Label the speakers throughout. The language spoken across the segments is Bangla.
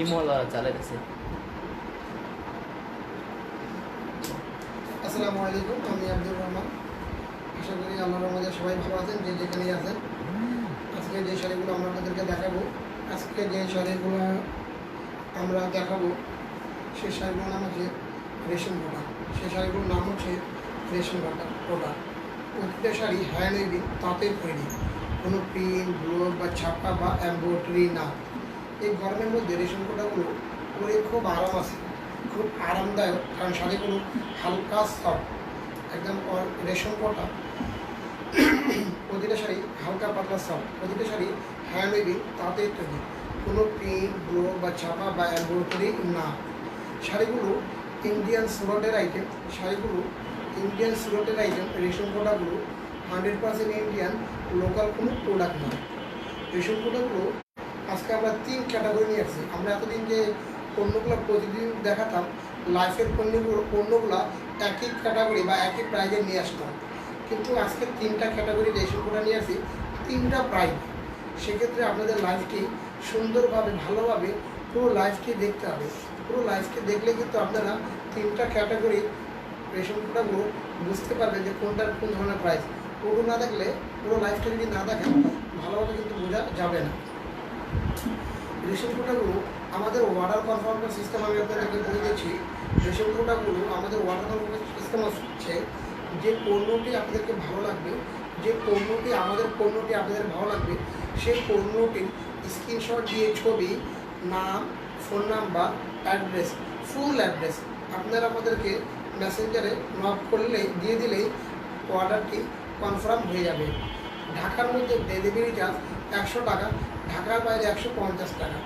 Speaker 1: ইমোলা চালাইতেছে।
Speaker 2: আসসালামু আলাইকুম, আমি আব্দুর রহমান। আশা করি আল্লাহর রহমতে সবাই ভালো আছেন, যে যেখানেই আছেন। আজকে যে শাড়িগুলো আমরা আপনাদেরকে দেখাবো, আজকে যে শাড়িগুলো আমরা দেখাবো সেই শাড়িগুলোর নাম হচ্ছে রেশম কোটা। সেই শাড়িগুলোর নাম হচ্ছে রেশম কোটা। প্রতিটা শাড়ি হ্যান্ড উইভিং, তাঁতের তৈরি, কোনো প্রিন্ট, ব্লক বা ছাপা বা এমব্রয়ডারি না। এই গরমের মধ্যে রেশম কোটাগুলো পরে খুব আরাম আছে, খুব আরামদায়ক, কারণ শাড়িগুলো হালকা সফট, একদম রেশম কোটা। প্রতিটা শাড়ি হালকা পাতলা সফট, প্রতিটা শাড়ি হ্যান্ড উইভিং, তাঁতের তৈরি, কোনো প্রিন্ট, ব্লক বা ছাপা বা এমব্রয়ডারি না। শাড়িগুলো ইন্ডিয়ান সুরটের আইটেম, শাড়িগুলো ইন্ডিয়ান সুরটের আইটেম। রেশম কোটাগুলো 100% ইন্ডিয়ান, লোকাল কোনো প্রোডাক্ট না। রেশম কোটাগুলো আজকে আমরা 3 ক্যাটাগরি নিয়ে আসছি। আমরা এতদিন যে পণ্যগুলো প্রতিদিন দেখাতাম, লাইফের পণ্যগুলো একই ক্যাটাগরি বা একই প্রাইজে নিয়ে আসতাম, কিন্তু আজকে 3টা ক্যাটাগরি রেশম কোটা নিয়ে আসি, 3টা প্রাইজ। সেক্ষেত্রে আপনাদের লাইফটি সুন্দরভাবে, ভালোভাবে পুরো লাইফটি দেখতে হবে। পুরো লাইফটি দেখলে কিন্তু আপনারা 3টা ক্যাটাগরি রেশম কোটাগুলো বুঝতে পারবেন যে কোনটার কোন ধরনের প্রাইস। পুরো না দেখলে, পুরো লাইফটা যদি না দেখেন, ভালোভাবে কিন্তু বোঝা যাবে না। রেশম কোটাগুলো আমাদের ওয়াটার কনফার্মেশন সিস্টেম, আমি আপনাদেরকে বলে দিচ্ছি। রেশম কোটাগুলো আমাদের ওয়াটার কনফার্মেশন সিস্টেম হচ্ছে, যে পণ্যটি আপনাদেরকে ভালো লাগবে, যে পণ্যটি আপনাদের ভালো লাগবে, সেই পণ্যটির স্ক্রিনশট দিয়ে ছবি, নাম, phone number, address, full address আপনারা আমাদেরকে মেসেঞ্জারে নক করলেই, দিয়ে দিলেই অর্ডারটি কনফার্ম হয়ে যাবে। ঢাকার মধ্যে ডেলিভারি চার্জ 100 টাকা, ঢাকার বাইরে 150 টাকা।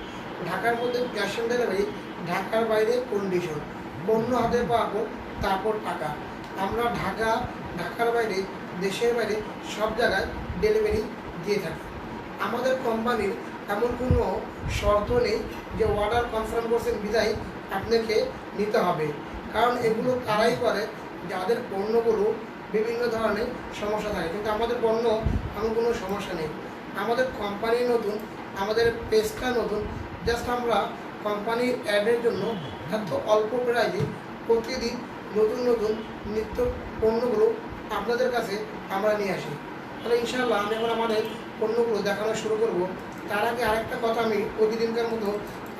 Speaker 2: ঢাকার মধ্যে ক্যাশ অন ডেলিভারি, ঢাকার বাইরে কন্ডিশন। পণ্য হাতে পাবো, তারপর টাকা। আমরা ঢাকার বাইরে, দেশের বাইরে সব জায়গায় ডেলিভারি দিয়ে থাকি। আমাদের কোম্পানির এমন কোনো শর্ত নেই যে অর্ডার কনফার্ম করছেন বিদায় আপনাকে নিতে হবে, কারণ এগুলো তারাই করে যাদের পণ্যগুলো বিভিন্ন ধরনের সমস্যা থাকে, কিন্তু আমাদের পণ্য এমন কোনো সমস্যা নেই। আমাদের কোম্পানি নতুন, আমাদের পেজটা নতুন, জাস্ট আমরা কোম্পানির অ্যাডের জন্য এত অল্প প্রাইজে প্রতিদিন নতুন নতুন নিত্য পণ্যগুলো আপনাদের কাছে আমরা নিয়ে আসি। তাহলে ইনশাআল্লাহ আমি এখন আমাদের পণ্যগুলো দেখানো শুরু করব। তার আগে আরেকটা কথা আমি প্রতিদিনকার মতো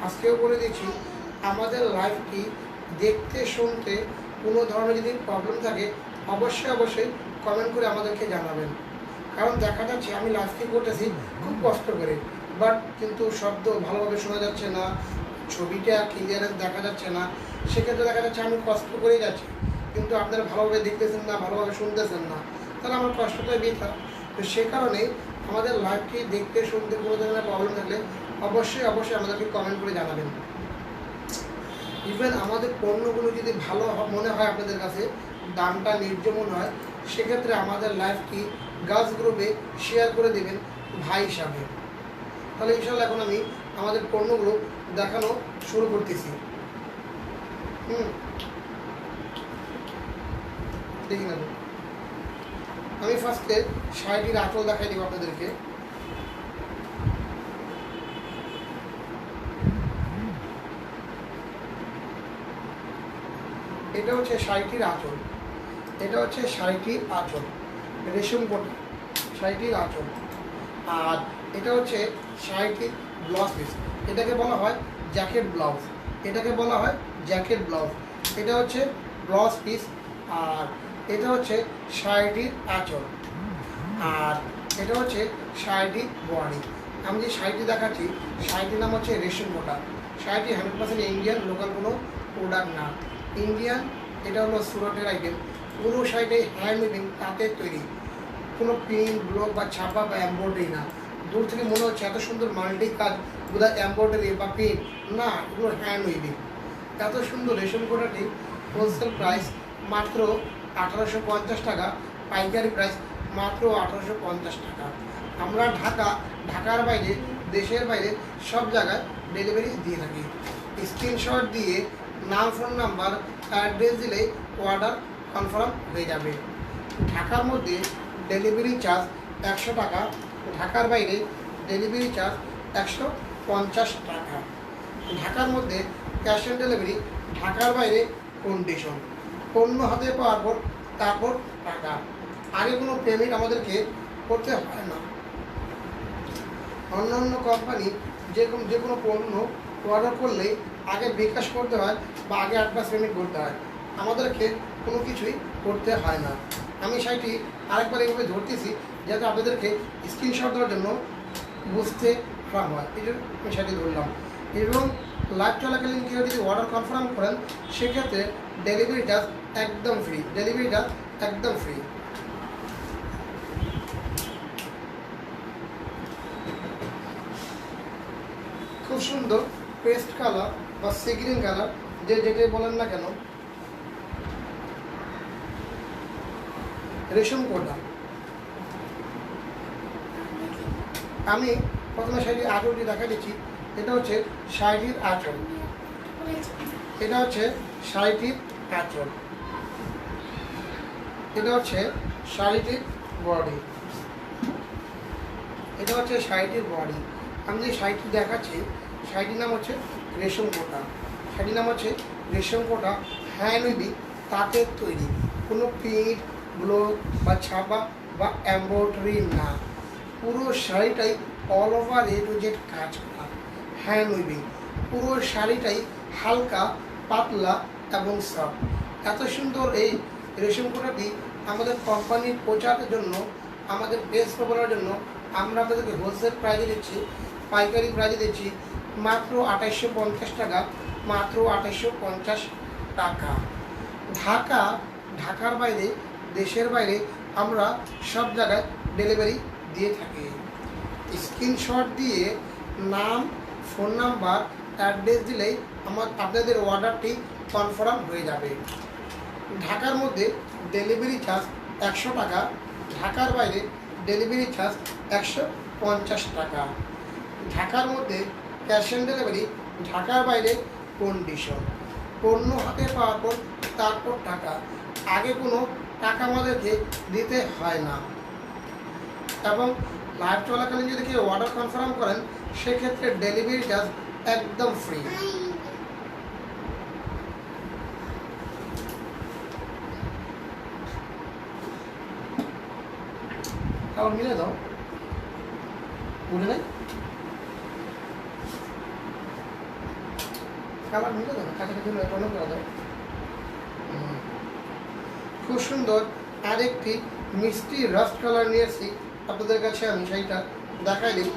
Speaker 2: আজকেও বলে দিচ্ছি, আমাদের লাইভটি দেখতে শুনতে কোনো ধরনের যদি প্রবলেম থাকে, অবশ্যই কমেন্ট করে আমাদেরকে জানাবেন। কারণ দেখা যাচ্ছে আমি লাইভটি করতেছি খুব কষ্ট করে, বাট কিন্তু শব্দ ভালোভাবে শোনা যাচ্ছে না, ছবিটা ক্লিয়ারেন্স দেখা যাচ্ছে না। সেক্ষেত্রে দেখা যাচ্ছে আমি কষ্ট করেই যাচ্ছি, কিন্তু আপনারা ভালোভাবে দেখতেছেন না, ভালোভাবে শুনতেছেন না, তাহলে আমার কষ্টটাই বৃথা। তো সে কারণে আমাদের লাইভটি দেখতে শুনতে কোনো ধরনের প্রবলেম থাকলে অবশ্যই আমাদেরকে কমেন্ট করে জানাবেন। ইভেন আমাদের পণ্যগুলো যদি ভালো মনে হয় আপনাদের কাছে, দামটা ন্যায্য মনে হয়, সেক্ষেত্রে আমাদের লাইভটি গাছ গ্রুপে শেয়ার করে দেবেন ভাই হিসাবে। তাহলে ইনশাআল্লাহ এখন আমি আমাদের পণ্যগুলো দেখানো শুরু করতেছি। দেখি না, আমি ফার্স্টে শাড়িটির আঁচল দেখাই দিব আপনাদেরকে। এটা হচ্ছে শাড়িটির আঁচল, এটা হচ্ছে শাড়িটির আঁচল, রেশম কোটা শাড়িটির আঁচল। আর এটা হচ্ছে শাড়িটির ব্লাউজ পিস, এটাকে বলা হয় জ্যাকেট ব্লাউজ, এটাকে বলা হয় জ্যাকেট ব্লাউজ। এটা হচ্ছে ব্লাউজ পিস, আর এটা হচ্ছে শাড়িটির আঁচল, আর এটা হচ্ছে শাড়িটির বডি। আমি যে শাড়িটি দেখাচ্ছি, শাড়িটির নাম হচ্ছে রেশম কোটা। শাড়িটি 100% ইন্ডিয়ান, লোকাল কোনো প্রোডাক্ট না। ইন্ডিয়ান, এটা হলো সুরটের আইটেম। পুরো শাড়িটাই হ্যান্ড উইভিং, তাঁতের তৈরি, কোনো প্রিন্ট, ব্লক বা ছাপা বা এমব্রয়ডারি না। দূর থেকে মনে হচ্ছে এত সুন্দর মাল্টি কাজ, বোধহয় এমব্রয়ডারি বা প্রিন্ট না, এগুলো হ্যান্ড উইভিং। এত সুন্দর রেশম কোটাটি হোলসেল প্রাইস মাত্র 1850 টাকা, পাইকারি প্রাইস মাত্র 1850 টাকা। আমরা ঢাকার বাইরে, দেশের বাইরে সব জায়গায় ডেলিভারি দিয়ে থাকি। স্ক্রিনশট দিয়ে নাম, ফোন নাম্বার, অ্যাড্রেস দিলে অর্ডার কনফার্ম হয়ে যাবে। ঢাকার মধ্যে ডেলিভারি চার্জ 100 টাকা, ঢাকার বাইরে ডেলিভারি চার্জ 150 টাকা। ঢাকার মধ্যে ক্যাশ অন ডেলিভারি, ঢাকার বাইরে কন্ডিশন। পণ্য হাতে পাওয়ার পর তারপর টাকা। আগে কোনো পেমেন্ট আমাদেরকে করতে হয় না। অন্যান্য কোম্পানি যে কোনো পণ্য অর্ডার করলে আগে বিকাশ করতে হয় বা আগে অ্যাডভান্স পেমেন্ট করতে হয়, আমাদেরকে কোনো কিছুই করতে হয় না। আমি শাড়িটি আরেকবার এইভাবে ধরতেছি যাতে আপনাদেরকে স্ক্রিনশট দেওয়ার জন্য বুঝতে খারাপ হয়, এই জন্য আমি শাড়িটি ধরলাম। এবং লাইভ চলাকালীন কেউ যদি অর্ডার কনফার্ম করেন সেক্ষেত্রে ডেলিভারি চার্জ একদম ফ্রি, ডেলিভারি চার্জ একদম ফ্রি। খুব সুন্দর পেস্ট কালার বা সি গ্রিন কালার, যেটাই বলেন না কেন, রেশম কোটা। আমি প্রথমে শাড়ির আঁচলটি দেখা দিচ্ছি। এটা হচ্ছে শাড়ির আঁচল, এটা হচ্ছে শাড়িটির আঁচল, এটা হচ্ছে শাড়িটির বডি, এটা হচ্ছে শাড়িটির বডি। আমি যে শাড়িটি দেখাচ্ছি শাড়িটির নাম হচ্ছে রেশম কোটা। শাড়িটির নাম হচ্ছে রেশম কোটা, হ্যান্ড উইভিং, তাঁতের তৈরি, কোনো প্রিন্ট, ব্লক বা ছাপা বা এমব্রয়ডারি না। পুরো শাড়িটাই all over a to Z কাজ করা, হ্যান্ড উইভিং। পুরো শাড়িটাই হালকা, পাতলা এবং সফট। এত সুন্দর এই রেশম কোটাটি আমাদের কোম্পানির প্রচারের জন্য, আমাদের বেস প্রচারের জন্য আমরা আপনাদেরকে হোলসেল প্রাইজে দিচ্ছি, পাইকারি প্রাইজে দিচ্ছি মাত্র 2850 টাকা, মাত্র 2850 টাকা। ঢাকার বাইরে, দেশের বাইরে আমরা সব জায়গায় ডেলিভারি দিয়ে থাকি। স্ক্রিনশট দিয়ে নাম, ফোন নাম্বার, অ্যাড্রেস দিলেই আপনাদের অর্ডারটি কনফার্ম হয়ে যাবে। ঢাকার মধ্যে ডেলিভারি চার্জ 100 টাকা, ঢাকার বাইরে ডেলিভারি চার্জ 150 টাকা। ঢাকার মধ্যে ক্যাশ অন ডেলিভারি, ঢাকার বাইরে কন্ডিশন। পণ্য হাতে পাওয়ার পর তারপর টাকা। আগে কোনো টাকা আমাদেরকে দিতে হয় না। এবং লাইভ চলাকালীন যদি কেউ অর্ডার কনফার্ম করেন সেক্ষেত্রে ডেলিভারি চার্জ একদম ফ্রি। আবার মিলে দাও, বুঝে নাই কালার মিলে দাও, কাছাকাছি অনেক করে দাও। খুব সুন্দর আরেকটি মিষ্টি রাস্ট কালার নিয়েছি আপনাদের কাছে, আমি সেইটা দেখাই দিই।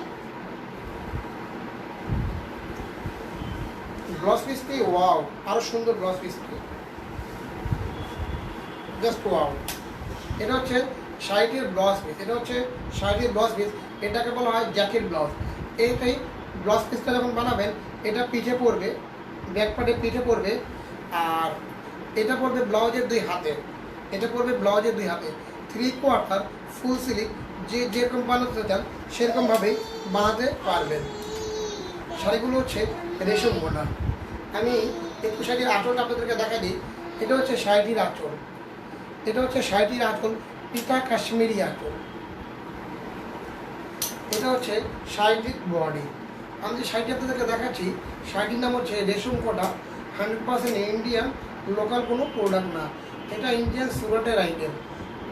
Speaker 2: ব্লাউজ পিসটি ওয়াও, আরো সুন্দর ব্লাউজ পিসটি, জাস্ট ওয়াও। এটা হচ্ছে শাড়িটির ব্লাউজ পিস, এটা হচ্ছে শাড়িটির ব্লাউজ পিস। এটাকে বলা হয় জ্যাকেট ব্লাউজ। এইটাই ব্লাউজ পিসটা যখন বানাবেন এটা পিঠে পড়বে, ব্যাক পার্টে পিঠে পড়বে, আর এটা পড়বে ব্লাউজের 2 হাতে, এটা পড়বে ব্লাউজের 2 হাতে। 3/4 ফুল স্লিভ, যেরকম বানাতে চান সেরকমভাবেই বানাতে পারবেন। শাড়িগুলো হচ্ছে রেশম বোনা। আমি একটু শাড়ির আঁচলটা আপনাদেরকে দেখা দিই। এটা হচ্ছে শাড়িটির আঁচল, এটা হচ্ছে শাড়িটির আঁচল, পিতা কাশ্মীরি আঁচল। এটা হচ্ছে শাড়িটির বডি। আমি যে শাড়িটি আপনাদেরকে দেখাচ্ছি শাড়িটির নাম হচ্ছে রেশম কোটা, 100% ইন্ডিয়ান, লোকাল কোনো প্রোডাক্ট না। এটা ইন্ডিয়ান সুরাটের আইটেম।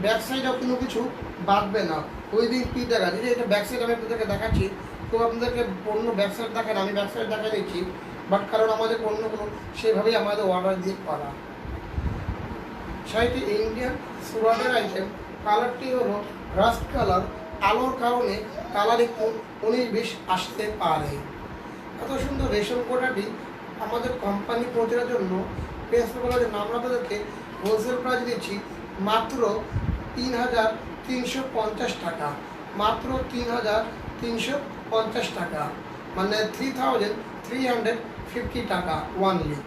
Speaker 2: ব্যাক সাইডেও কোনো কিছু বাঁধবে না, ওই দিন পিঠ দেখা দিচ্ছে। এটা ব্যাক সাইড আমি আপনাদেরকে দেখাচ্ছি, তো আপনাদেরকে পণ্য ব্যাক সাইড দেখান, আমি ব্যাক সাইড দেখা দিচ্ছি, বাট কারণ আমাদের পণ্যগুলো সেভাবেই আমাদের অর্ডার দিয়ে করা। শাড়িটি ইন্ডিয়ান সুরাটের আইটেম। কালারটি হলো রাস্ট কালার, আলোর কারণে কালার একটু 19-20 আসতে পারে। এত সুন্দর রেশম কোটাটি আমাদের কোম্পানি পৌঁছানোর জন্য পেস্ট করার জন্য আমরা আপনাদেরকে হোলসেল প্রাইস দিচ্ছি মাত্র 3350 টাকা, মাত্র 3350 টাকা, মানে 3350 টাকা ওয়ানলি।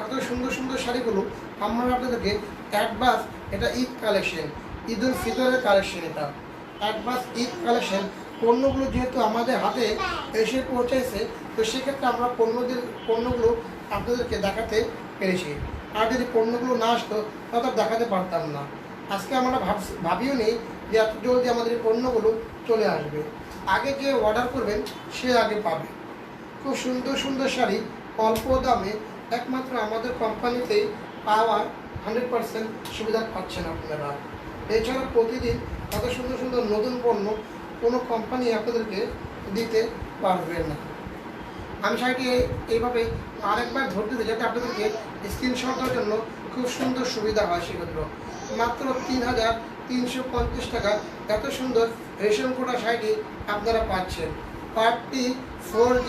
Speaker 2: এত সুন্দর সুন্দর শাড়িগুলো আমরা আপনাদেরকে অ্যাডভান্স, এটা ঈদ কালেকশন, ঈদ উল ফিতরের কালেকশন, এটা অ্যাডভান্স ঈদ কালেকশন। পণ্যগুলো যেহেতু আমাদের হাতে এসে পৌঁছেছে, তো সেক্ষেত্রে আমরা পণ্যগুলো আপনাদেরকে দেখাতে পেরেছি। আর যদি পণ্যগুলো না আসতো তাহলে দেখাতে পারতাম না। আজকে আমরা ভাবিও নেই যে এত জলদি আমাদের পণ্যগুলো চলে আসবে। আগে যে অর্ডার করবেন সে আগে পাবে। খুব সুন্দর সুন্দর শাড়ি অল্প দামে একমাত্র আমাদের কোম্পানিতেই পাওয়ার 100% সুবিধা পাচ্ছেন আপনারা। এছাড়া প্রতিদিন এত সুন্দর সুন্দর নতুন পণ্য কোনো কোম্পানি আপনাদেরকে দিতে পারবে না। আমি শাড়িটি এইভাবে আরেকবার ধরতে দিই যাতে আপনাদেরকে স্ক্রিনশট দেওয়ার জন্য খুব সুন্দর সুবিধা হয়। সেক্ষেত্রে মাত্র 3,350 টাকা এত সুন্দর রেশম কোটা শাড়িটি আপনারা পাচ্ছেন। পার্টটি 4G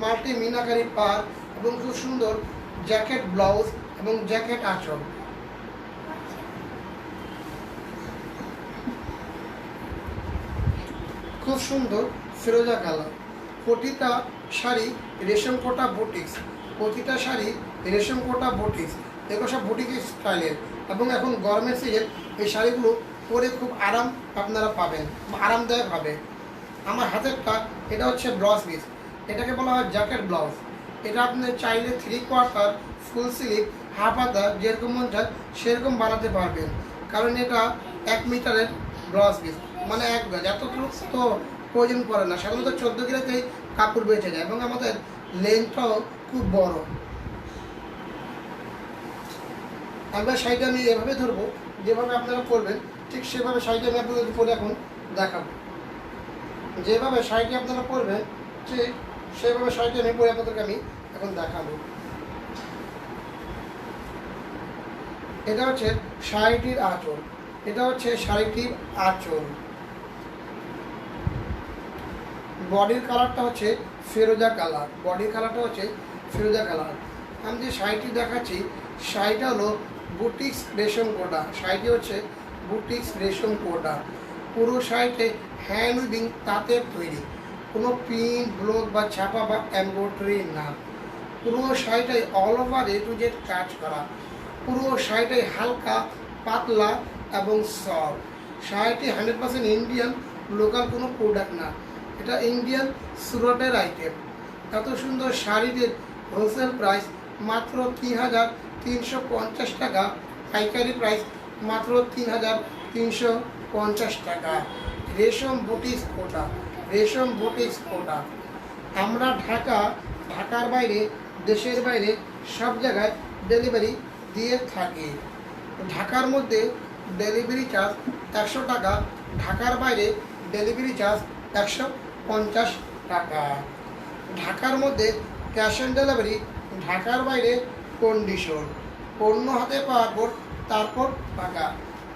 Speaker 2: মাল্টি মিনাকারি পার এবং খুব সুন্দর জ্যাকেট ব্লাউজ এবং জ্যাকেট আঁচল। খুব সুন্দর ফিরোজা কালার। প্রতিটা শাড়ি রেশম কোটা বুটিক্স, প্রতিটা শাড়ি রেশম কোটা বুটিক্স, এগুলো সব বুটিক স্টাইলের এবং এখন গরমের সিজন এই শাড়িগুলো পরে খুব আরাম আপনারা পাবেন, আরামদায়ক হবে। আমার হাতেরটা এটা হচ্ছে ব্লাউজ পিস, এটাকে বলা হয় জ্যাকেট ব্লাউজ। এটা আপনি চাইলে 3/4 ফুল স্লিভ হাফ হাতা যেরকম মন চায় সেরকম বানাতে পারবেন, কারণ এটা 1 মিটারের ব্লাউজ পিস, মানে 1 গজ। এতটুকু তো প্রয়োজন পড়ে না, সাধারণত 14 গিরাতেই কাপড় বেঁচে যায় এবং আমাদের লেন্থটাও খুব বড়। আমরা শাড়িটা আমি এভাবে ধরবো, যেভাবে আপনারা করবেন ঠিক সেভাবে শাড়িটা আমি আপনাদের পরে এখন দেখাবো। যেভাবে শাড়িটি আপনারা পরবেন ঠিক সেভাবে শাড়িটি আমি পরে আপনাদেরকে আমি এখন দেখাবো। এটা হচ্ছে শাড়িটির আঁচল, এটা হচ্ছে শাড়িটির আঁচল। বডির কালারটা হচ্ছে ফিরোজা কালার, বডির কালারটা হচ্ছে ফিরোজা কালার। আমি যে শাড়িটি দেখাচ্ছি শাড়িটা হলো বুটিক্স রেশম কোটা, শাড়িটি হচ্ছে বুটিক্স রেশম কোটা। পুরো শাড়িতে হ্যান্ড উইভিং তাঁতের তৈরি, কোনো প্রিন্ট ব্লক বা ছাপা বা এমব্রয়ডারি না। পুরো শাড়িটাই all over A to Z কাজ করা, পুরো শাড়িটাই হালকা পাতলা এবং সফট। শাড়িটি 100% ইন্ডিয়ান, লোকাল কোনো প্রোডাক্ট না, এটা ইন্ডিয়ান সুরটের আইটেম। এত সুন্দর শাড়িটির হোলসেল প্রাইস মাত্র 3,350 টাকা, পাইকারি প্রাইস মাত্র 3,350 টাকা। রেশম বুটিক্স কোটা, রেশম বুটিক্স কোটা। আমরা ঢাকার বাইরে, দেশের বাইরে সব জায়গায় ডেলিভারি দিয়ে থাকি। ঢাকার মধ্যে ডেলিভারি চার্জ 100 টাকা, ঢাকার বাইরে ডেলিভারি চার্জ 150 টাকা। ঢাকার মধ্যে ক্যাশ অন ডেলিভারি, ঢাকার বাইরে কন্ডিশন। পণ্য হাতে পাওয়ার পর তারপর টাকা,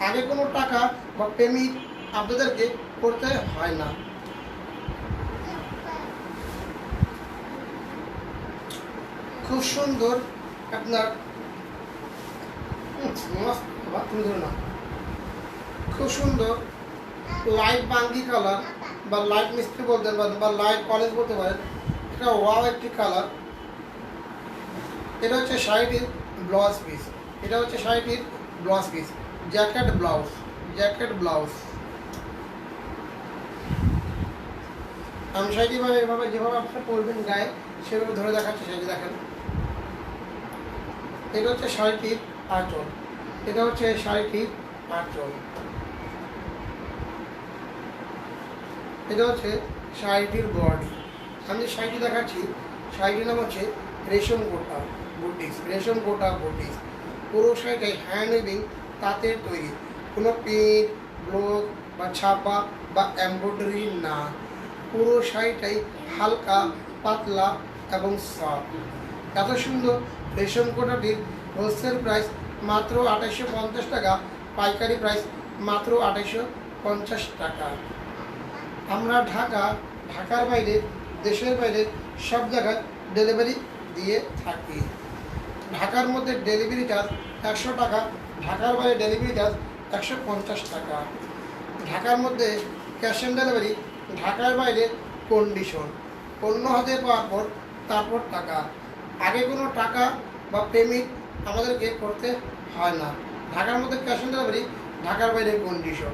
Speaker 2: আগে কোনো টাকা বা পেমেন্ট আপনাদেরকে করতে হয় না। খুব সুন্দর আপনার খুব সুন্দর লাইট বাঙ্গি কালার বা লাইট মিস্ত্রি বলতে পারেন বা লাইট কলেজ বলতে পারেন, এটা ওয়াও একটি কালার। এটা হচ্ছে শাড়িটির ব্লাউজ পিস, এটা হচ্ছে শাড়িটির blouse piece, jacket blouse, jacket blouse. আমি শাড়িটি এভাবে যেভাবে আপনারা পরবেন গায়ে সেভাবে ধরে দেখাচ্ছি। শাড়িটি দেখেন, এটা হচ্ছে শাড়িটির আঁচল, এটা হচ্ছে শাড়িটির আঁচল। এটা হচ্ছে শাড়িটির বডি। আমি যে শাড়িটি দেখাচ্ছি শাড়িটির নাম হচ্ছে রেশম কোটা বুটিক্স, রেশম কোটা বুটিক্স। পুরো শাড়িটাই হ্যান্ড উইভিং তাঁতের তৈরি, কোনো প্রিন্ট ব্লক বা ছাপা বা এমব্রয়ডারি না। পুরো শাড়িটাই হালকা পাতলা এবং সফট। এত সুন্দর রেশম কোটাটির হোলসেল প্রাইস মাত্র 2850 টাকা, পাইকারি প্রাইস মাত্র 2850 টাকা। আমরা ঢাকার বাইরে, দেশের বাইরে সব জায়গায় ডেলিভারি দিয়ে থাকি। ঢাকার মধ্যে ডেলিভারি চার্জ 100 টাকা, ঢাকার বাইরে ডেলিভারি চার্জ 150 টাকা। ঢাকার মধ্যে ক্যাশ অন ডেলিভারি, ঢাকার বাইরে কন্ডিশন। পণ্য হাতে পাওয়ার পর তারপর টাকা, আগে কোনো টাকা বা পেমেন্ট আমাদেরকে করতে হয় না। ঢাকার মধ্যে ক্যাশ অন ডেলিভারি, ঢাকার বাইরে কন্ডিশন।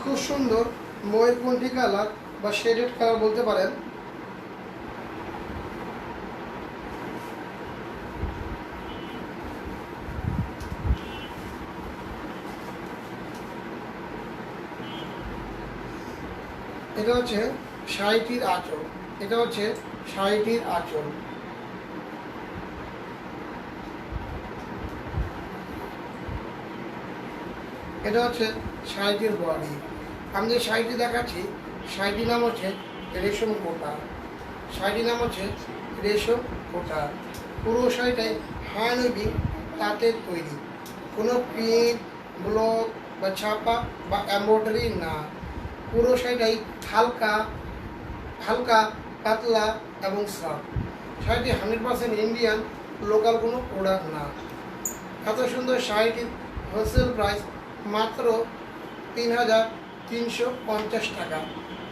Speaker 2: খুব সুন্দর ময়ূরকণ্ঠী কালার বা শেডেড কালার বলতে পারেন। এটা হচ্ছে শাড়িটির আঁচল। এটা হচ্ছে শাড়িটির আঁচল। এটা হচ্ছে শাড়িটির বডি। আমি যে শাড়িটি দেখাচ্ছি শাড়িটির নাম হচ্ছে রেশম কোটা। শাড়িটির নাম হচ্ছে রেশম কোটা। পুরো শাড়িটাই হ্যান্ড উইভিং তাঁতের তৈরি, কোনো প্রিন্ট, ব্লক বা ছাপা বা এমব্রয়ডারি না। পুরো শাড়িটাই হালকা হালকা পাতলা এবং সফট। শাড়িটি 100% ইন্ডিয়ান, লোকাল কোনো প্রোডাক্ট না। এত সুন্দর শাড়িটির হোলসেল প্রাইস মাত্র 3,350 টাকা,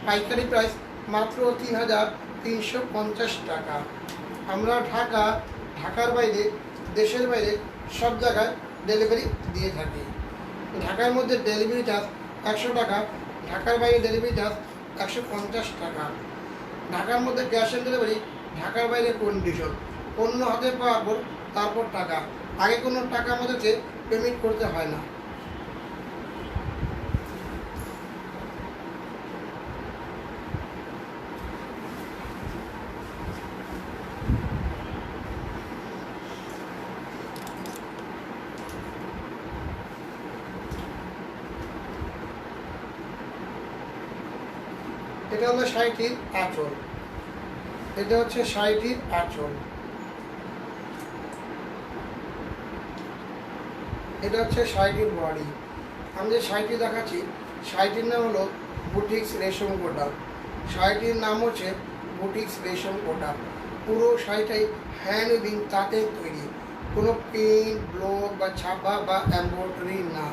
Speaker 2: পাইকারি প্রাইস মাত্র 3,350 টাকা। আমরা ঢাকার বাইরে, দেশের বাইরে সব জায়গায় ডেলিভারি দিয়ে থাকি। ঢাকার মধ্যে ডেলিভারি চার্জ 100 টাকা, ঢাকার বাইরে ডেলিভারি চার্জ 150 টাকা। ঢাকার মধ্যে ক্যাশ অন ডেলিভারি, ঢাকার বাইরে কন্ডিশন। পণ্য হাতে পাওয়ার পর তারপর টাকা, আগে কোনো টাকা আমাদেরকে পেমেন্ট করতে হয় না। এটা হলো শাড়িটির আঁচল। এটা হচ্ছে শাড়িটির আঁচল। এটা হচ্ছে শাড়িটির বডি। আমি যে শাড়িটি দেখাচ্ছি শাড়িটির নাম হলো বুটিক্স রেশম কোটা। শাড়িটির নাম হচ্ছে বুটিক্স রেশম কোটা। পুরো শাড়িটাই হ্যান্ড উইভিং তাঁতের তৈরি, কোনো প্রিন্ট, ব্লক বা ছাপা বা এমব্রয়ডারি না।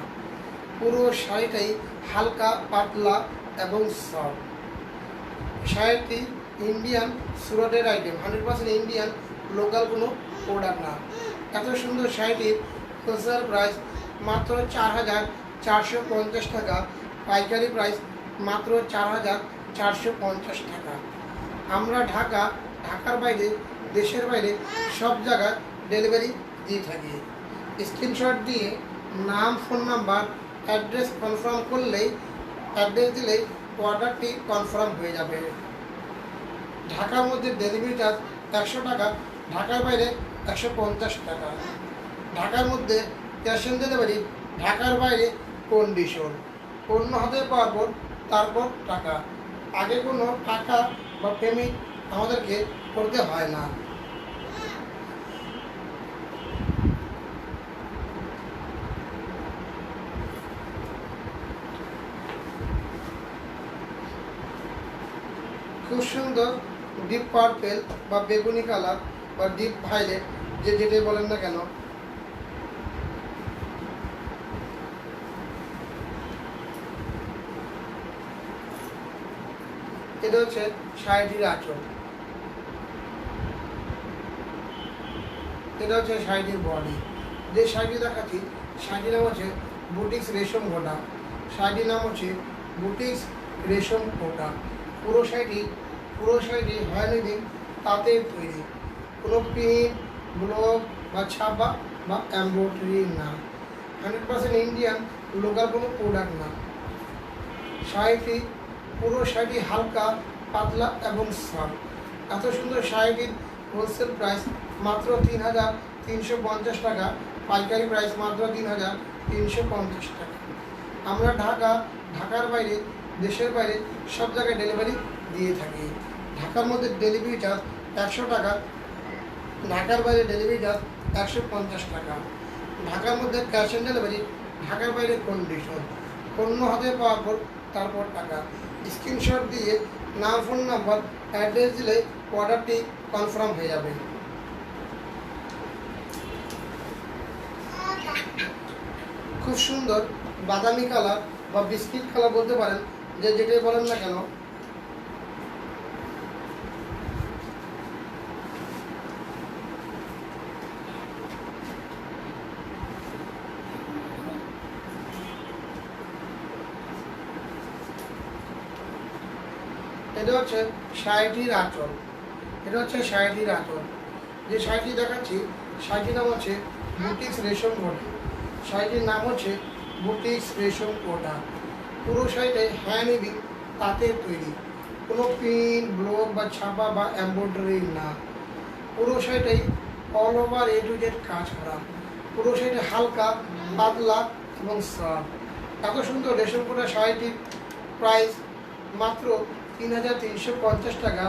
Speaker 2: পুরো শাড়িটাই হালকা পাতলা এবং সফট। শাড়িটি ইন্ডিয়ান সুরটের আইটেম, 100% ইন্ডিয়ান, লোকাল কোনো প্রোডাক্ট না। এত সুন্দর শাড়িটির হোলসেল প্রাইস মাত্র 4,450 টাকা, পাইকারি প্রাইস মাত্র 4,450 টাকা। আমরা ঢাকার বাইরে, দেশের বাইরে সব জায়গায় ডেলিভারি দিয়ে থাকি। স্ক্রিনশট দিয়ে নাম, ফোন নাম্বার, অ্যাড্রেস কনফার্ম করলেই, অ্যাড্রেস দিলেই অর্ডারটি কনফার্ম হয়ে যাবে। ঢাকার মধ্যে ডেলিভারি চার্জ 100 টাকা, ঢাকার বাইরে 150 টাকা। ঢাকার মধ্যে ক্যাশ অন ডেলিভারি, ঢাকার বাইরে কন্ডিশন। পণ্য হাতে পাওয়ার পর তারপর টাকা, আগে কোনো টাকা বা পেমেন্ট আমাদেরকে করতে হয় না। খুব সুন্দর ডিপ পার্পেল বা বেগুনি কালার বা ডিপ ভায়োলেট, যেটাই বলেন না কেন, এটা হচ্ছে শাড়িটির আঁচল। এটা হচ্ছে শাড়িটির বডি। যে শাড়িটি দেখাচ্ছি শাড়িটির নাম হচ্ছে বুটিক্স রেশম কোটা। শাড়িটির নাম হচ্ছে বুটিক্স রেশম কোটা। পুরো শাড়িটি হ্যান্ড উইভিং তাঁতের তৈরি, কোনো প্রিন্ট, ব্লক বা ছাপা বা এমব্রয়ডারি না। 100% ইন্ডিয়ান, লোকাল কোনো প্রোডাক্ট না। পুরো শাড়িটি হালকা পাতলা এবং সফট। এত সুন্দর শাড়িটির হোলসেল প্রাইস মাত্র 3,350 টাকা, পাইকারি প্রাইস মাত্র 3,350 টাকা। আমরা ঢাকার বাইরে, দেশের বাইরে সব জায়গায় ডেলিভারি দিয়ে থাকি। ঢাকার মধ্যে ডেলিভারি চার্জ 100 টাকা, ঢাকার বাইরে ডেলিভারি চার্জ 150 টাকা। ঢাকার মধ্যে ক্যাশ অন ডেলিভারি, ঢাকার বাইরে কন্ডিশন। পণ্য হাতে পাওয়ার পর তারপর টাকা। স্ক্রিনশট দিয়ে নাম, ফোন নাম্বার, অ্যাড্রেস দিলে অর্ডারটি কনফার্ম হয়ে যাবে। খুব সুন্দর বাদামি কালার বা বিস্কিট কালার বলতে পারেন, যেটাই বলেন না কেন, এটা হচ্ছে শাড়িটির আঁচল। এটা হচ্ছে শাড়িটির আঁচল। যে শাড়িটি দেখাচ্ছি শাড়িটির নাম হচ্ছে বুটিক্স রেশম কোটা। শাড়িটির নাম হচ্ছে বুটিক্স রেশম কোটা। পুরো শাড়িটাই হ্যান্ড উইভিং তাঁতের তৈরি, কোনো প্রিন্ট ব্লক বা ছাপা বা এমব্রয়ডারি না। পুরো শাড়িটাই all over a to Z কাজ করা। পুরো শাড়িটা হালকা পাতলা এবং সফট। এত সুন্দর রেশম করা শাড়িটির প্রাইস মাত্র 3,350 টাকা।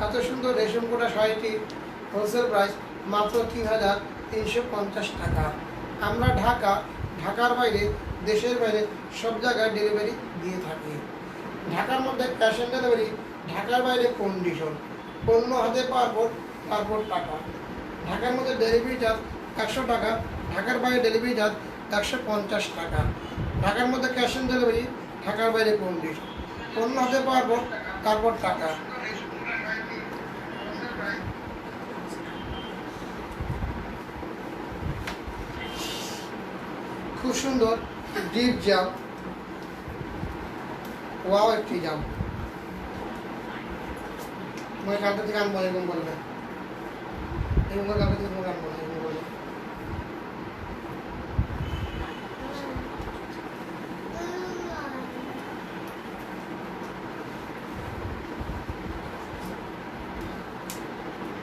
Speaker 2: এত সুন্দর রেশম করা শাড়িটির হোলসেল প্রাইস মাত্র 3,350 টাকা। আমরা ঢাকার বাইরে, দেশের বাইরে সব জায়গায় ডেলিভারি দিয়ে থাকি। ঢাকার মধ্যে ক্যাশ অন ডেলিভারি, ঢাকার বাইরে কন্ডিশন, পণ্য হাতে পাওয়ার পর তারপর টাকা। ঢাকার মধ্যে ডেলিভারি চার্জ 100 টাকা, ঢাকার বাইরে ডেলিভারি চার্জ 150 টাকা। ঢাকার মধ্যে ক্যাশ অন ডেলিভারি, ঢাকার বাইরে কন্ডিশন, পণ্য হাতে পাওয়ার পর তারপর টাকা। খুব সুন্দর ডিপ জাম, ওয়াও একটি জাম। मैं काटे थे काम बोले बोल रहे एक उम्र काटे थे काम बोले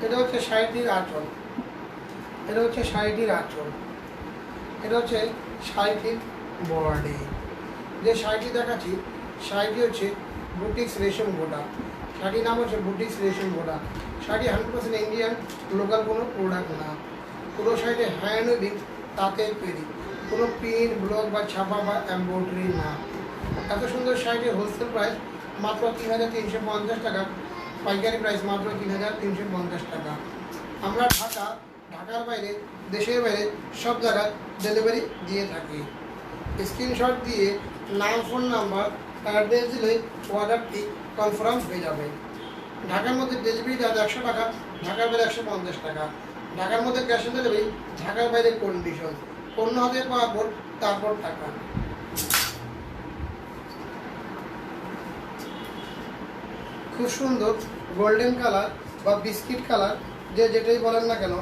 Speaker 2: এটা হচ্ছে শাড়িটির আঁচল, এটা হচ্ছে শাড়িটির আঁচল, এটা হচ্ছে শাড়িটির বডি। যে শাড়িটি দেখাচ্ছি শাড়িটি হচ্ছে বুটিক্স রেশম গোটা। শাড়ির নাম হচ্ছে বুটিক্স রেশম গোটা। শাড়ি 100% ইন্ডিয়ান, লোকাল কোনো প্রোডাক্ট না। পুরো শাড়িতে হ্যান্ড উইভিং তাঁতের তৈরি, কোনো প্রিন্ট ব্লক বা ছাপা বা এমব্রয়ডারি না। এত সুন্দর শাড়িটির হোলসেল প্রাইস মাত্র 3,350 টাকা, পাইকারি প্রাইস মাত্র 3,350 টাকা। আমরা ঢাকার বাইরে, দেশের বাইরে সব জায়গায় ডেলিভারি দিয়ে থাকি। স্ক্রিনশট দিয়ে নাম, ফোন নাম্বার, অ্যাড্রেস দিলে অর্ডারটি কনফার্ম হয়ে যাবে। ঢাকার মধ্যে ডেলিভারি চার্জ 100 টাকা, ঢাকার বাইরে 150 টাকা। ঢাকার মধ্যে ক্যাশ অন ডেলিভারি, ঢাকার বাইরে কন্ডিশন, পণ্য হাতে পাওয়ার পর তারপর টাকা। খুব সুন্দর গোল্ডেন কালার বা বিস্কিট কালার, যে যেটাই বলেন না কেন,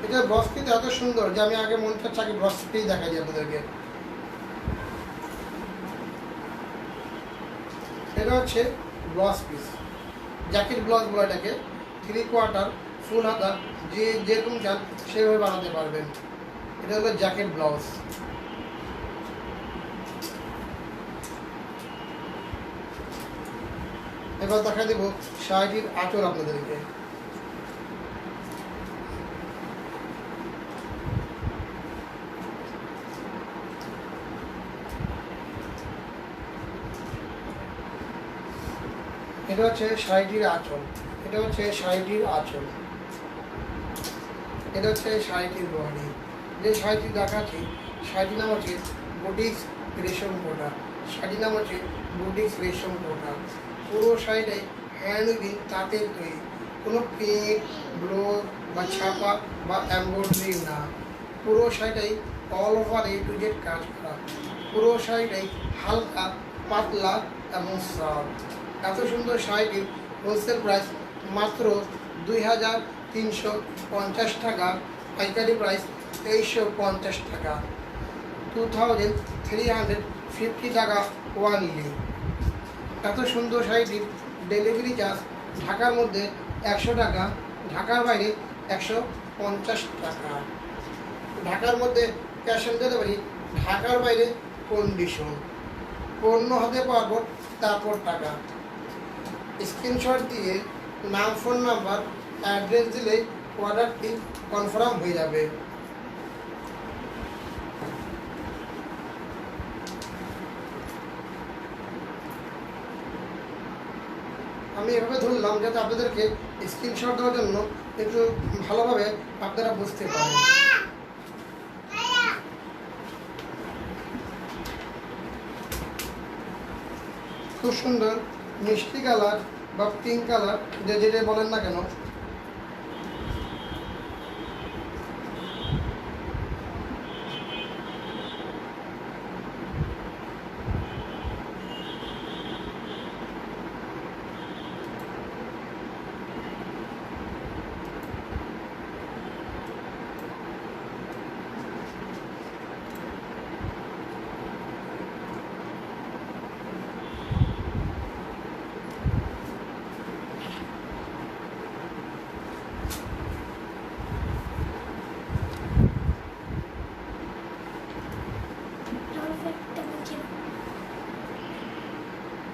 Speaker 2: এটা ব্রস পিস এত সুন্দর যে আমি আগে মনে চাচ্ছি আগে ব্রস পিস দেখাই দিই আপনাদেরকে। এটা হচ্ছে ব্লাউজ পিস, জ্যাকেট ব্লাউজ বলে এটাকে। 3/4 ফুল হাতা, যে যেরকম চান সেভাবে বানাতে পারবেন। এটা হলো জ্যাকেট ব্লাউজ। এবার দেখা দেব শাড়িটির আঁচল আপনাদেরকে। এটা হচ্ছে শাড়িটির আঁচল, এটা হচ্ছে শাড়িটির আঁচল, এটা হচ্ছে শাড়িটির বডি। যে শাড়িটি দেখাচ্ছি শাড়িটির নাম হচ্ছে বুটিক্স রেশম কোটা। শাড়ির নাম হচ্ছে বুটিক্স রেশম কোটা। পুরো শাড়িটাই হ্যান্ড উইভিং তাঁতের তৈরি, কোনো প্রিন্ট ব্লক বা ছাপা বা এমব্রয়ডারি না। পুরো শাড়িটাই all over a to Z কাজ করা। পুরো শাড়িটাই হালকা পাতলা এবং সফট। এত সুন্দর শাড়িটির হোলসেল প্রাইস মাত্র 2,350 টাকা, পাইকারি প্রাইস 2,350 টাকা, 2,350 টাকা ওয়ানলি। এত সুন্দর শাড়িটির ডেলিভারি চার্জ ঢাকার মধ্যে 100 টাকা, ঢাকার বাইরে 150 টাকা। ঢাকার মধ্যে ক্যাশ অন ডেলিভারি, ঢাকার বাইরে কন্ডিশন, পণ্য হাতে পাওয়ার পর তারপর টাকা। স্ক্রিনশট দিয়ে নাম, ফোন নাম্বার, অ্যাড্রেস দিলে অর্ডারটি কনফার্ম হয়ে যাবে। আমি এভাবে ধরলাম যাতে আপনাদেরকে স্ক্রিনশট দেওয়ার জন্য একটু ভালোভাবে আপনারা বুঝতে পারেন। খুব সুন্দর মিষ্টি কালার বা পিঙ্ক কালার, যে যেটাই বলেন না কেন,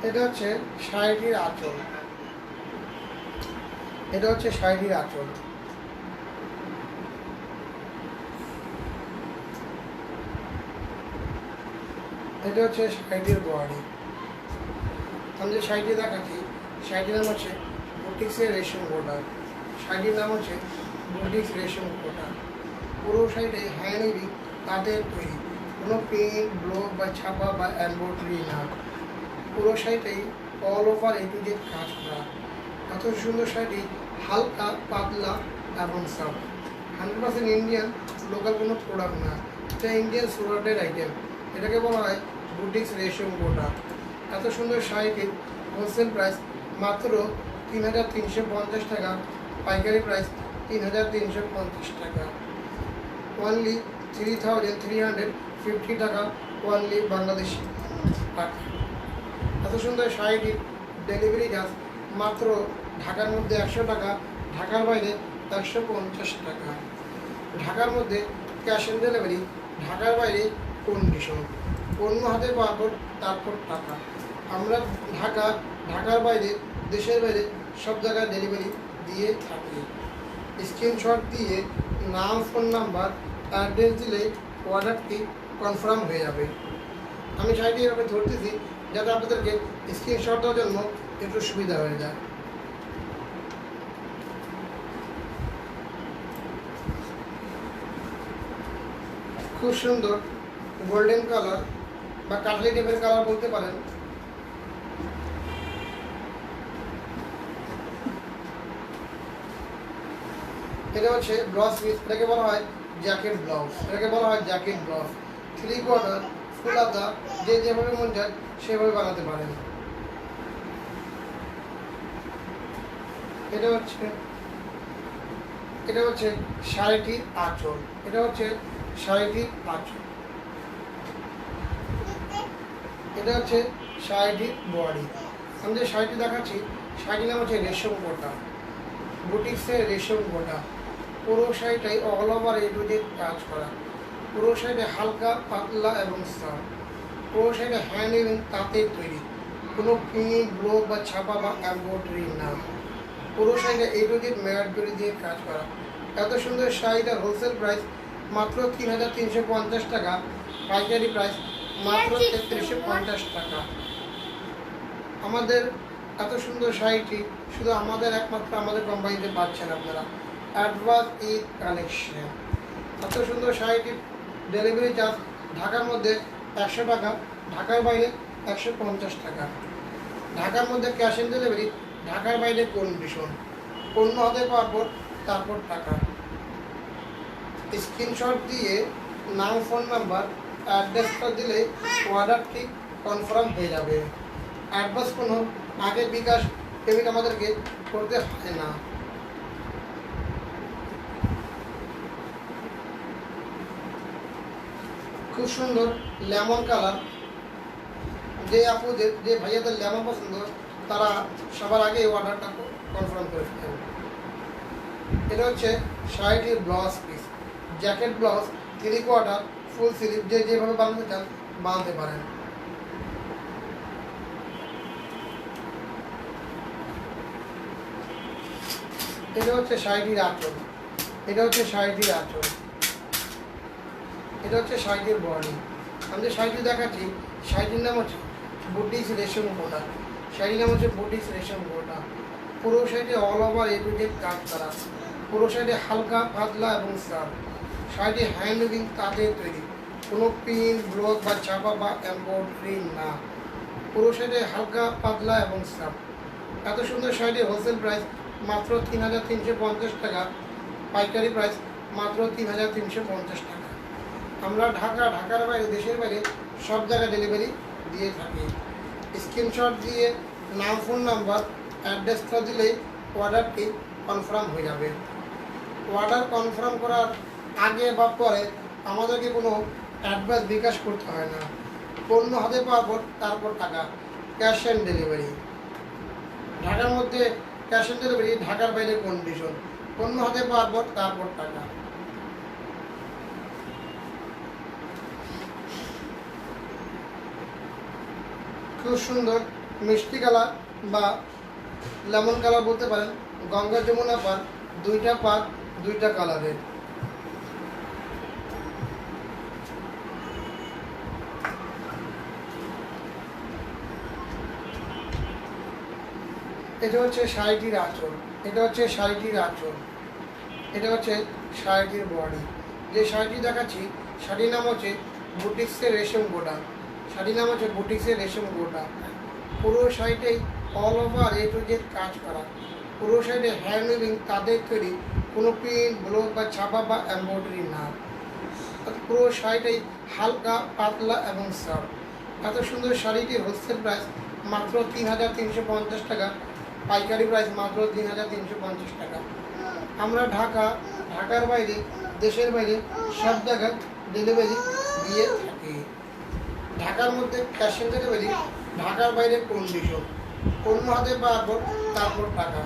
Speaker 2: এটা হচ্ছে শাড়িটির আঁচল। এটা হচ্ছে শাড়িটির আঁচল। এটা হচ্ছে শাড়িটির বডি। আমি যে শাড়িটি দেখাচ্ছি শাড়িটির নাম হচ্ছে বুটিক্সের রেশম গোটা। শাড়িটির নাম হচ্ছে বুটিক্স রেশম গোটা। পুরো শাড়িতে হ্যান্ড উইভিং তাঁতের তৈরি, কোনো প্রিন্ট, ব্লক বা ছাপা বা এমব্রয়ডারি না। পুরো শাড়িটাই all over a to Z কাজ করা। এত সুন্দর শাড়িটি হালকা, পাতলা এবং সফট। 100% ইন্ডিয়ান, লোকাল কোনো প্রোডাক্ট না। এটা ইন্ডিয়ান সুরাটের আইটেম। এটাকে বলা হয় বুটিক্স রেশম গোটা। এত সুন্দর শাড়িটির হোলসেল প্রাইস মাত্র 3,350 টাকা, পাইকারি প্রাইস 3,350 টাকা, অনলি 3,350 টাকা, অনলি বাংলাদেশি টাকা। এত সুন্দর শাড়িটির ডেলিভারি চার্জ মাত্র ঢাকার মধ্যে 100 টাকা, ঢাকার বাইরে 150 টাকা। ঢাকার মধ্যে ক্যাশ অন ডেলিভারি, ঢাকার বাইরে কন্ডিশন। অন্য হাতে পাওয়ার তারপর টাকা। আমরা ঢাকার বাইরে, দেশের বাইরে সব জায়গায় ডেলিভারি দিয়ে থাকি। স্ক্রিনশট দিয়ে নাম, ফোন নাম্বার, অ্যাড্রেস দিলে অর্ডারটি কনফার্ম হয়ে যাবে। আমি শাড়িটি এভাবে ধরতেছি যাতে আপনাদেরকে স্ক্রিনশট দেওয়ার জন্য একটু সুবিধা হয়ে যায়। খুব সুন্দর গোল্ডেন কালার বা কাটলি টাইপের কালার বলতে পারেন। এটা হচ্ছে ব্লাউজ পিস। এটাকে বলা হয় জ্যাকেট ব্লাউজ। এটাকে বলা হয় জ্যাকেট ব্লাউজ। 3/4 ফুল হাতা, যে যেভাবে মন চায় সেভাবে বানাতে পারেন। এটা হচ্ছে শাড়িটির আঁচল। এটা হচ্ছে শাড়িটির আঁচল। এটা হচ্ছে শাড়িটির বডি। আমি যে শাড়িটি দেখাচ্ছি শাড়িটির নাম হচ্ছে রেশম গোটা, বুটিক্সের রেশম গোটা। পুরো শাড়িটাই all over a to Z কাজ করা। পুরো শাড়িটা হালকা, পাতলা এবং সফট। পুরো শাড়িটা হ্যান্ড উইভিং তাঁতের তৈরি, কোনো প্রিন্ট, ব্লক বা ছাপা বা এমব্রয়ডারি না। পুরো শাড়িটা এ টু জেড ম্যাট দড়ি দিয়ে কাজ করা। এত সুন্দর শাড়িটার হোলসেল প্রাইস মাত্র 3,350 টাকা, পাইকারি প্রাইস মাত্র 3,350 টাকা। আমাদের এত সুন্দর শাড়িটি শুধু একমাত্র আমাদের কোম্পানিতে পাচ্ছেন আপনারা। Advance Eid collection. এত সুন্দর শাড়িটির ডেলিভারি চার্জ ঢাকার মধ্যে 100 টাকা, ঢাকার বাইরে 150 টাকা। ঢাকার মধ্যে ক্যাশ অন ডেলিভারি, ঢাকার বাইরে কন্ডিশন। পণ্য হাতে পাওয়ার পর তারপর টাকা। স্ক্রিনশট দিয়ে নাম, ফোন নাম্বার, অ্যাড্রেসটা দিলে অর্ডারটি কনফার্ম হয়ে যাবে। অ্যাডভান্স কোনো আগে বিকাশ পেমেন্ট আমাদেরকে করতে হয় না। খুব সুন্দর লেমন কালার। যে ভাইয়াদের লেমন পছন্দ তারা সবার আগে অর্ডারটা কনফার্ম করে ফেলেন। এটা হচ্ছে শাড়িটির blouse piece, jacket blouse, 3/4 full sleeve, যে যেভাবে বানাতে চান বানাতে পারেন। এটা হচ্ছে শাড়িটির আঁচল। এটা হচ্ছে শাড়িটির আঁচল। এটা হচ্ছে শাড়িটির বডি। আমি যে শাড়িটি দেখাচ্ছি শাড়িটির নাম হচ্ছে বুটিক্স রেশম গোটা। শাড়ির নাম হচ্ছে বুটিক্স রেশম গোটা। পুরো শাড়িটি all over a to Z কাজ করা। পুরো শাড়িটি হালকা, পাতলা এবং সফট। শাড়িটি হ্যান্ড উইভিং তাঁতের তৈরি, কোনো প্রিন্ট, ব্লক বা ছাপা বা এমব্রয়ডারি না। পুরো শাড়িটি হালকা, পাতলা এবং সফট। এত সুন্দর শাড়িটির হোলসেল প্রাইস মাত্র 3,350 টাকা, পাইকারি প্রাইস মাত্র 3,350 টাকা। আমরা ঢাকার বাইরে, দেশের বাইরে সব জায়গায় ডেলিভারি দিয়ে থাকি। স্ক্রিনশট দিয়ে নাম, ফোন নাম্বার, অ্যাড্রেসটা দিলেই অর্ডারটি কনফার্ম হয়ে যাবে। অর্ডার কনফার্ম করার আগে বা পরে আমাদেরকে কোনো অ্যাডভান্স বিকাশ করতে হয় না। পণ্য হাতে পাওয়ার পর তারপর টাকা। Cash on delivery. ঢাকার মধ্যে ক্যাশ অন ডেলিভারি, ঢাকার বাইরে কন্ডিশন। পণ্য হাতে পাওয়ার পর তারপর টাকা। খুব সুন্দর মিষ্টি কালার বা লেমন কালার বলতে পারেন, গঙ্গা যমুনা পার, দুইটা পার দুইটা কালারের। এটা হচ্ছে শাড়িটির আঁচল, এটা হচ্ছে শাড়িটির আঁচল, এটা হচ্ছে শাড়িটির বডি। যে শাড়িটি দেখাচ্ছি শাড়ির নাম হচ্ছে বুটিক্সের রেশম গোটা। শাড়ির নাম হচ্ছে বুটিক্সের রেশম গোটা। পুরো শাড়িটাই all over a to Z কাজ করা। পুরো শাড়িতে হ্যান্ড উইভিং তাদের তৈরি, কোনো প্রিন্ট ব্লক বা ছাপা বা এমব্রয়ডারি না। পুরো শাড়িটাই হালকা পাতলা এবং সফট। এত সুন্দর শাড়িটির হোলসেল প্রাইস মাত্র ৩,৩৫০ টাকা, পাইকারি প্রাইস মাত্র ৩,৩৫০ টাকা। আমরা ঢাকার বাইরে, দেশের বাইরে সব জায়গায় ডেলিভারি দিয়ে থাকি। ঢাকার মধ্যে ক্যাশ অন ডেলিভারি, ঢাকার বাইরে কন্ডিশন, অন্য হাতে পাওয়ার তারপর টাকা।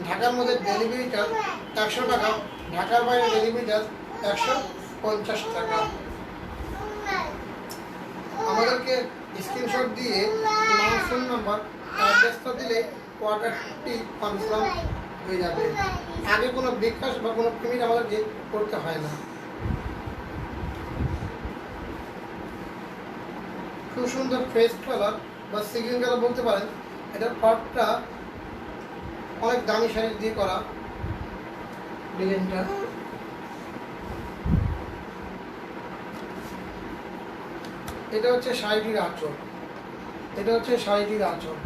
Speaker 2: ঢাকার মধ্যে ডেলিভারি চার্জ ১০০ টাকা, ঢাকার বাইরে ডেলিভারি চার্জ ১৫০ টাকা। আমাদেরকে স্ক্রিনশট দিয়ে নাম, ফোন নাম্বার, অ্যাড্রেসটা দিলে অর্ডারটি কনফার্ম হয়ে যাবে। আগে কোনো বিকাশ বা কোনো পেমেন্ট আমাদেরকে করতে হয় না। খুব সুন্দর ফেস কালার বা সিগিন কালার বলতে পারেন। এটার পার্টটা অনেক দামি শাড়ি দিয়ে করা ডিজাইনটা। এটা হচ্ছে শাড়িটির আঁচল, এটা হচ্ছে শাড়িটির আঁচল,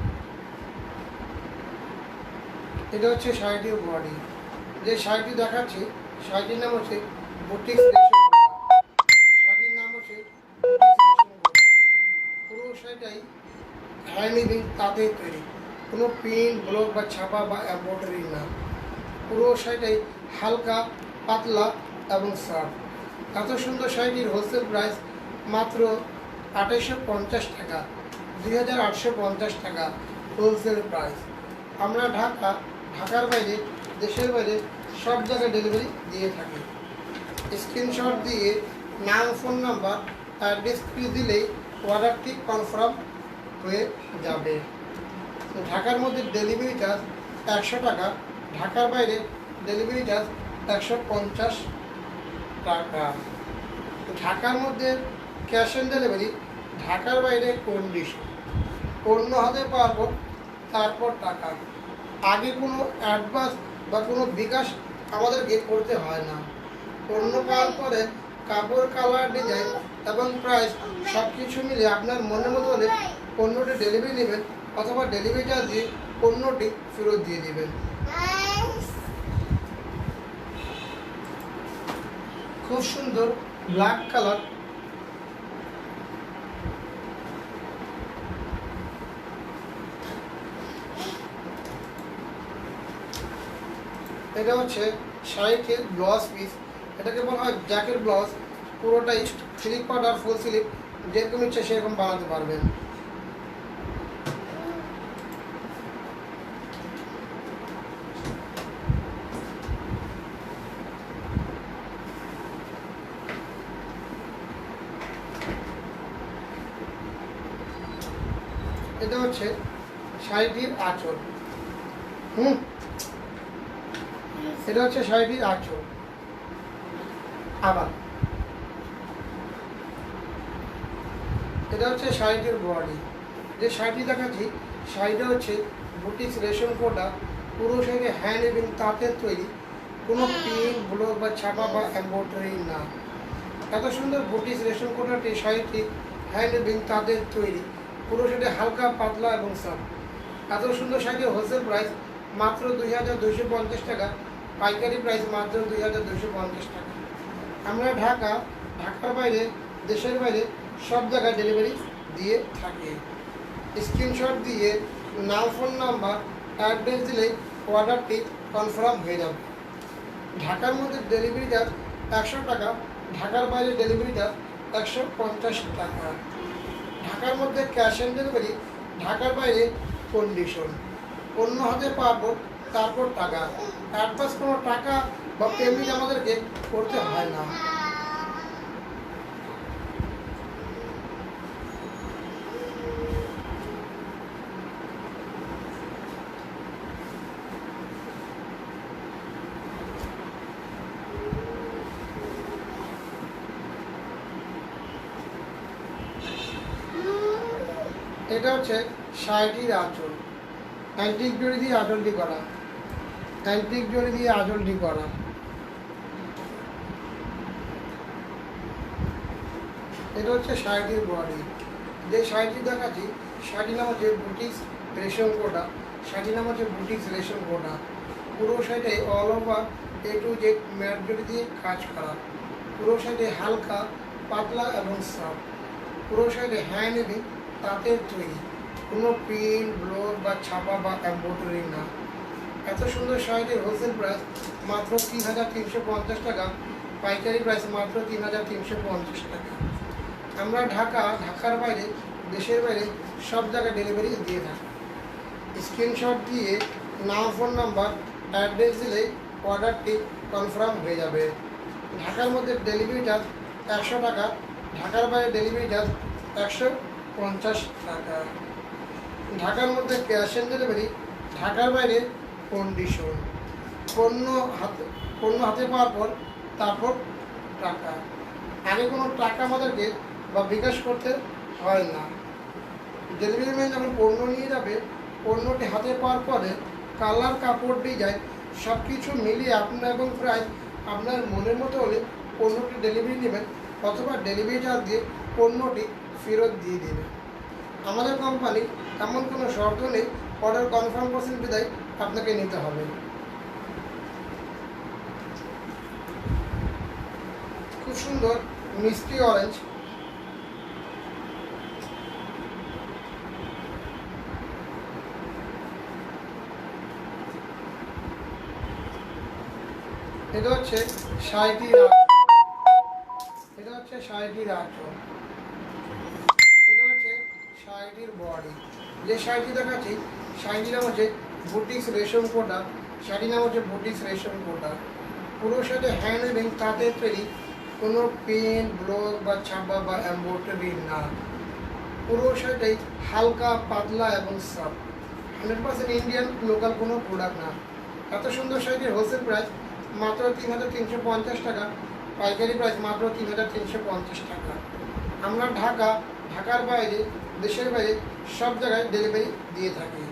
Speaker 2: এটা হচ্ছে শাড়িটির বডি। যে শাড়িটি দেখাচ্ছি শাড়িটির নাম হচ্ছে বুটিক্স রেশম গোটা। শাড়িটির নাম হচ্ছে বুটিক্স রেশম গোটা। পুরো শাড়িটাই হ্যান্ড উইভিং তাঁতের তৈরি, কোনো প্রিন্ট ব্লক বা ছাপা বা এমব্রয়ডারি না। পুরো শাড়িটাই হালকা পাতলা এবং সফট। এত সুন্দর শাড়িটির হোলসেল প্রাইস মাত্র ২৮৫০ টাকা, ২,৮৫০ টাকা হোলসেল প্রাইস। আমরা ঢাকার বাইরে, দেশের বাইরে সব জায়গায় ডেলিভারি দিয়ে থাকি। স্ক্রিনশট দিয়ে নাম, ফোন নাম্বার, অ্যাড্রেস দিলেই অর্ডারটি কনফার্ম হয়ে যাবে। ঢাকার মধ্যে ডেলিভারি চার্জ ১০০ টাকা, ঢাকার বাইরে ডেলিভারি চার্জ ১৫০ টাকা। ঢাকার মধ্যে ক্যাশ অন ডেলিভারি, ঢাকার বাইরে কন্ডিশন, অন্য হাতে পাওয়ার তারপর টাকা। আগে কোনো অ্যাডভান্স বা কোনো বিকাশ আমাদেরকে করতে হয় না। পণ্য পাওয়ার পরে কাপড়, কালার, ডিজাইন এবং প্রাইস সব কিছু মিলে আপনার মনের মতো হলে পণ্যটি ডেলিভারি নেবেন, অথবা ডেলিভারি চার্জ দিয়ে পণ্যটি ফেরত দিয়ে দেবেন। খুব সুন্দর ব্ল্যাক কালার, এটা হচ্ছে শাড়িটির ব্লাউজ পিস। এটাকে বলা হয় জ্যাকেট ব্লাউজ। পুরোটাই 3 কোয়ার্টার ফুল স্লিভ, যেরকম ইচ্ছে সেরকম বানাতে পারবেন। এটা হচ্ছে শাড়িটির আঁচল। এটা হচ্ছে শাড়িটির আঁচল। আবার এটা হচ্ছে শাড়িটির বডি। যে শাড়িটি দেখাচ্ছি শাড়িটা হচ্ছে বুটিক্স রেশম কোটা। পুরো শাড়ি হ্যান্ড উইভিং তাঁতের তৈরি, কোনো প্রিন্ট ব্লক বা ছাপা বা এমব্রয়ডারি না। এত সুন্দর বুটিক্স রেশম কোটাটি শাড়িটি হ্যান্ড উইভিং তাঁতের তৈরি, পুরো শাড়ি হালকা পাতলা এবং সফট। এত সুন্দর শাড়ির হোলসেল প্রাইস মাত্র ২,২৫০ টাকা, পাইকারি প্রাইস মাত্র ২,২৫০ টাকা। আমরা ঢাকার বাইরে, দেশের বাইরে সব জায়গায় ডেলিভারি দিয়ে থাকি। স্ক্রিনশট দিয়ে নাম, ফোন নাম্বার, অ্যাড্রেস দিলেই অর্ডারটি কনফার্ম হয়ে যাবে। ঢাকার মধ্যে ডেলিভারি চার্জ ১০০ টাকা, ঢাকার বাইরে ডেলিভারি চার্জ ১৫০ টাকা। ঢাকার মধ্যে ক্যাশ অন ডেলিভারি, ঢাকার বাইরে কন্ডিশন, অন্য হাতে পাবো তারপর টাকা। অ্যাডভান্স কোনো টাকা বা পেমেন্ট আমাদেরকে করতে হয় না। এটা হচ্ছে শাড়িটির আঁচল, অ্যান্টিক জড়ি দিয়ে আঁচলটি করা, অ্যান্টিক জড়ি দিয়ে আঁচলটি করা। এটা হচ্ছে শাড়িটির বডি। যে শাড়িটি দেখাচ্ছি শাড়িটির নাম হচ্ছে বুটিক্স রেশম কোটা। শাড়িটির নাম হচ্ছে বুটিক্স রেশম কোটা। পুরো শাড়িতে all over a to Z mat জড়ি দিয়ে কাজ করা। পুরো শাড়িতে হালকা পাতলা এবং সফট। পুরো শাড়িতে হ্যান্ড উইভিং তাঁতের তৈরি, কোনো প্রিন্ট ব্লক বা ছাপা বা এমব্রয়ডারি না। এত সুন্দর শাড়িটির হোলসেল প্রাইস মাত্র ৩,৩৫০ টাকা, পাইকারি প্রাইস মাত্র ৩,৩৫০ টাকা। আমরা ঢাকার বাইরে, দেশের বাইরে সব জায়গায় ডেলিভারি দিয়ে থাকি। স্ক্রিনশট দিয়ে নাম, ফোন নাম্বার, অ্যাড্রেস দিলেই অর্ডারটি কনফার্ম হয়ে যাবে। ঢাকার মধ্যে ডেলিভারি চার্জ ১০০ টাকা, ঢাকার বাইরে ডেলিভারি চার্জ ১৫০ টাকা। ঢাকার মধ্যে ক্যাশ অন ডেলিভারি, ঢাকার বাইরে কন্ডিশন। পণ্য হাতে পাওয়ার পর তারপর টাকা। আগে কোনো টাকা আমাদেরকে বা বিকাশ করতে হয় না। ডেলিভারি ম্যান যখন পণ্য নিয়ে যাবে, পণ্যটি হাতে পাওয়ার পরে কালার, কাপড়, ডিজাইন সব কিছু মিলিয়ে আপনার এবং প্রাইস আপনার মনের মতো হলে পণ্যটি ডেলিভারি নেবেন, অথবা ডেলিভারি চার্জ দিয়ে পণ্যটি ফেরত দিয়ে দেবেন। আমাদের কোম্পানি এমন কোনো শর্ত নেই, অর্ডার কনফার্ম করছেন বিদায় আপনাকে নিতে হবে। খুব সুন্দর মিষ্টি অরেঞ্জ, এটা হচ্ছে শাড়িটির আঁচল, এটা হচ্ছে শাড়িটির আঁচল, এটা হচ্ছে শাড়িটির বডি। যে শাড়িটি দেখাচ্ছি শাড়িটির নাম হচ্ছে বুটিক্স রেশম কোটা। শাড়ির নাম হচ্ছে বুটিক্স রেশম কোটা। পুরো সাথে হ্যান্ড উইভিং তাঁতের তৈরি, কোনো পেন, ব্লক বা ছাপা বা এমব্রয়ডারি না। পুরো সাথেই হালকা পাতলা এবং সফট, 100% ইন্ডিয়ান লোকাল কোনো প্রোডাক্ট না। এত সুন্দর শাড়িটির হোলসেল প্রাইস মাত্র ৩,৩৫০ টাকা, পাইকারি প্রাইস মাত্র ৩,৩৫০ টাকা। আমরা ঢাকার বাইরে, দেশের বাইরে সব জায়গায় ডেলিভারি দিয়ে থাকি।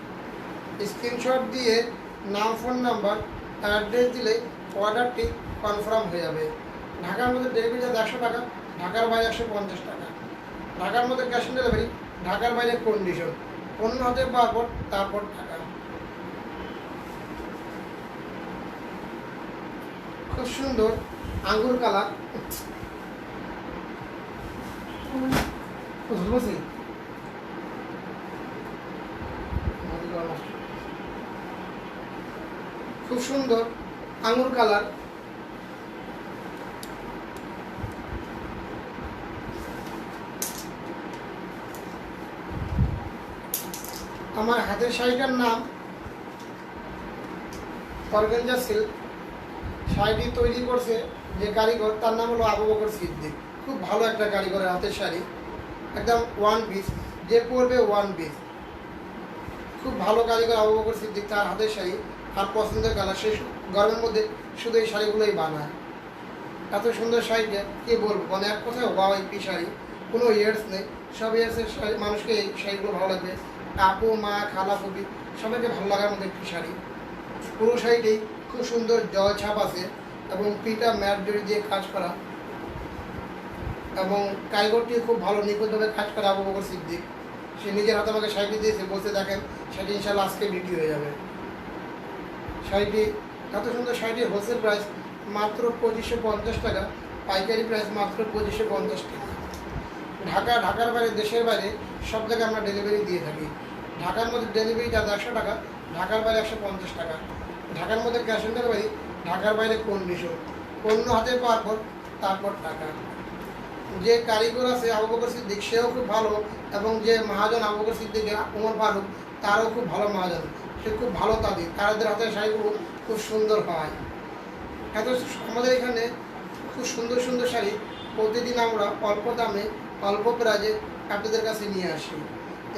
Speaker 2: স্ক্রিনশট দিয়ে নাম, ফোন নাম্বার, অ্যাড্রেস দিলে অর্ডারটি কনফার্ম হয়ে যাবে। ঢাকার মধ্যে ডেলিভারি চার্জ ১০০ টাকা, ঢাকার বাইরে ১৫০ টাকা। ঢাকার মধ্যে ক্যাশ অন ডেলিভারি, ঢাকার বাইরে কন্ডিশন। পণ্য হাতে পাওয়ার পর তারপর টাকা। খুব সুন্দর আঙ্গুর কালার, খুব সুন্দর আঙ্গুর কালার। আমার হাতের শাড়িটার নাম অর্গানজা সিল্ক। শাড়িটি তৈরি করছে যে কারিগর, তার নাম হলো আবু বকর সিদ্দিক। খুব ভালো একটা কারিগরের হাতের শাড়ি, একদম ওয়ান পিস, যে পরবে ওয়ান পিস। খুব ভালো কারিগর আবু বকর সিদ্দিক, তার হাতের শাড়ি আর পছন্দের কালার। সে গরমের মধ্যে শুধু এই শাড়িগুলোই বানায়। এত সুন্দর শাড়িটা কী বলবো, মানে এক কথায় ওয়াও একটি শাড়ি, কোনো ইয়ার্স নেই। সব ইয়ার্সের শাড়ি মানুষকে এই শাড়িগুলো ভালো লাগবে। আপু, মা, খালা, ফুপি সবাইকে ভালো লাগার মধ্যে একটি শাড়ি। পুরো শাড়িটি খুব সুন্দর জল ছাপ আছে এবং পিটা ম্যাট জড়ি দিয়ে কাজ করা, এবং কারিগরটি খুব ভালো নিখুঁতভাবে কাজ করা আবু বকর সিদ্দিক। সে নিজের হাতে আমাকে শাড়িটি দিয়েছে, বলতে দেখেন শাড়িটি ইনশাল্লাহ আজকে বিক্রি হয়ে যাবে। শাড়িটি এত সুন্দর শাড়িটির হোলসেল প্রাইস মাত্র ২৫৫০ টাকা, পাইকারি প্রাইস মাত্র ২৫৫০ টাকা। ঢাকার বাইরে, দেশের বাইরে সব জায়গায় আমরা ডেলিভারি দিয়ে থাকি। ঢাকার মধ্যে ডেলিভারি চার্জ ১০০ টাকা, ঢাকার বাইরে ১৫০ টাকা। ঢাকার মধ্যে ক্যাশ অন ডেলিভারি, ঢাকার বাইরে কন্ডিশন। পণ্য হাতে পাওয়ার পর তারপর টাকা। যে কারিগর আছে আবু বকর সিদ্দিক, সেও খুব ভালো, এবং যে মহাজন আবু বকর সিদ্দিক ওমর ফারুক, তারও খুব ভালো মহাজন। সে খুব ভালো তাঁতি, তাদের হাতের শাড়িগুলো খুব সুন্দর হয়। আমাদের এখানে খুব সুন্দর সুন্দর শাড়ি প্রতিদিন আমরা অল্প দামে, অল্প প্রাইজে আপনাদের কাছে নিয়ে আসি।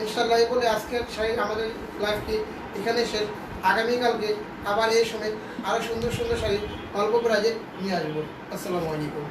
Speaker 2: ইনশাআল্লাহ বলে আজকের শাড়ি আমাদের লাইফটি এখানে শেষ। আগামীকালকে আবার এই সময় আরও সুন্দর সুন্দর শাড়ি অল্প প্রাইজে নিয়ে আসবো। আসসালামু আলাইকুম।